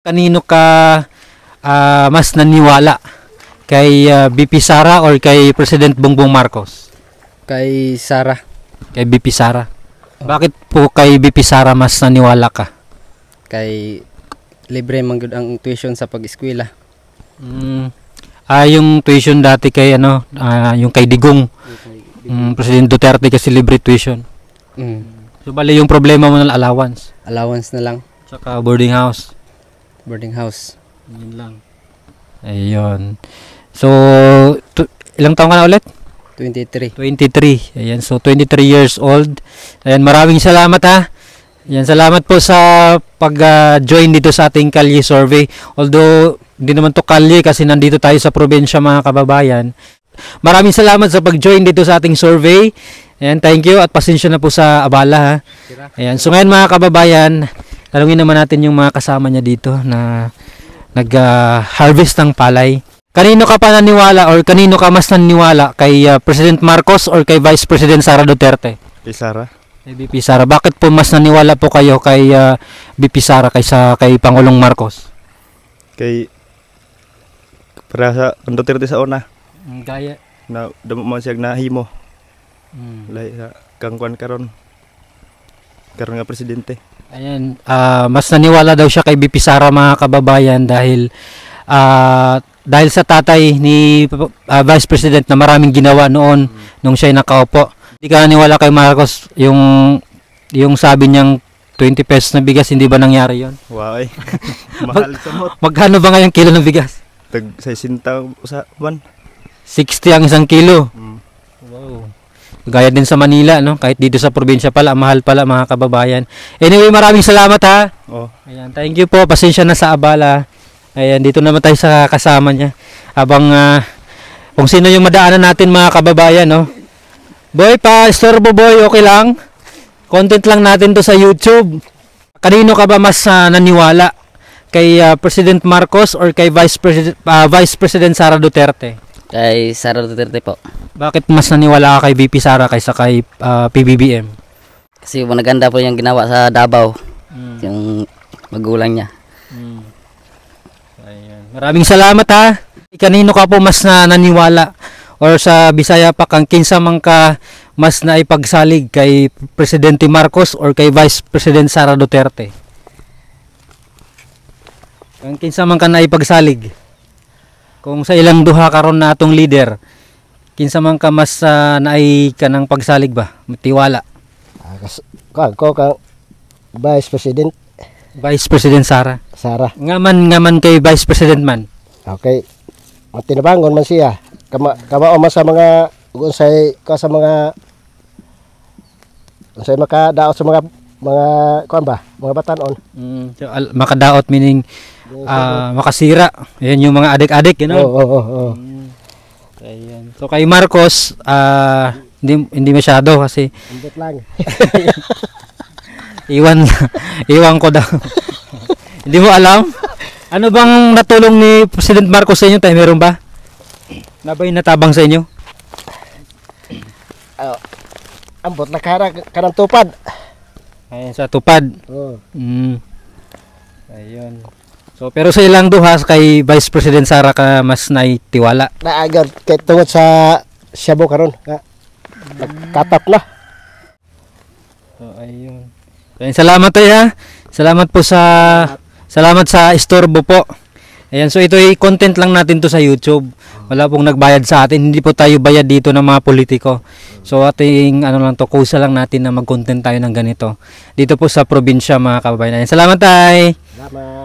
Kanino ka mas naniwala? Kay BP Sara or kay President Bongbong Marcos? Kay Sara. Kay BP Sara. Bakit po kay BP Sara mas naniwala ka? Kay libre man gud ang tuition sa pag-eskwela. Yung tuition dati kay yung kay Digong. President Duterte kasi libre tuition. So bali yung problema mo ng allowance. Allowance na lang. Tsaka boarding house. Boarding house. Yun lang. Ayun. So, ilang taon ka na ulit? 23. 23. Ayan, so 23 years old. Ayan, maraming salamat ha. Ayan, salamat po sa pag-join dito sa ating kalye survey. Although, hindi naman to kalye kasi nandito tayo sa probinsya mga kababayan. Maraming salamat sa pag-join dito sa ating survey. Ayan, thank you at pasensya na po sa abala ha. Ayan, so ngayon mga kababayan, talungin naman natin yung mga kasama niya dito na nag-harvest ng palay. Kanino ka pa naniwala or kanino ka mas naniwala? Kay President Marcos or kay Vice President Sara Duterte? Kay Sara. Kay BP Sara. Bakit po mas naniwala po kayo kay BP Sara kaysa kay Pangulong Marcos? Kay para sa Duterte sa una. Gaya. Na damo man siya nahimo. Lahi sa kangkuan karon nga presidente. Ayan, mas naniwala daw siya kay BP Sara mga kababayan dahil sa tatay ni Vice President na maraming ginawa noon nung siya nakaupo. Hindi ka naniwala kay Marcos yung sabi niyang 20 pesos na bigas, hindi ba nangyari yon? Wow, ay. Mahal sa mot. Magkano ba ngayon kilo ng bigas? Tag 60 sa buwan. 60 ang isang kilo. Wow. Gaya din sa Manila, no? Kahit dito sa probinsya pala, mahal pala mga kababayan. Anyway, maraming salamat ha. Ayan, thank you po. Pasensya na sa abala. Ayan, dito naman tayo sa kasama niya. Habang kung sino yung madaanan natin mga kababayan, no? Boy, istorbo boy, okay lang? Content lang natin to sa YouTube. Kanino ka ba mas naniwala? Kay President Marcos or kay Vice President Sara Duterte? Kay Sara Duterte po. Bakit mas naniwala ka kay BP Sara kaysa kay PBBM? Kasi maganda po yung ginawa sa Davao. Yung magulang niya. Ayan. Maraming salamat ha. Kanino ka po mas naniwala? Or sa Bisaya pa kang kinsa man ka mas naipagsalig kay Presidente Marcos or kay Vice President Sara Duterte? Kang kinsa man ka naipagsalig? Kung sa ilang duha karon na atong leader, kinsa man ka mas naay ka ng pagsalig ba? Matiwala. Ko ka Vice President. Vice President Sara. Ngaman kay Vice President man. Okay. Matinabangon man siya. Kamao man sa mga unsay ka sa mga unsay makadaot sa mga kuan ba? Mga batanon. So, makadaot meaning makasira. Ayan yung mga adik-adik, you know? Oo. Ayan. So kay Marcos, hindi masyado kasi ambot lang. iwan ko daw. Hindi mo alam? Ano bang natulong ni President Marcos sa inyo? Tayo meron ba? Nabay natabang sa inyo? Ambot na karang tupad. Ayan, sa tupad. Ayun. So, pero sa ilang duhas kay Vice President Sara ka mas naitiwala. Naagad kay tungod sa Shabu karon. Katap na. So, ayun. Ayun, salamat tayo ha. Salamat sa istorbo po. Ayan, so ito ay content lang natin to sa YouTube. Wala pong nagbayad sa atin. Hindi po tayo bayad dito ng mga politiko. So ating kusa lang natin na mag-content tayo ng ganito. Dito po sa probinsya mga kababayan. Ayan, salamat tayo. Salamat.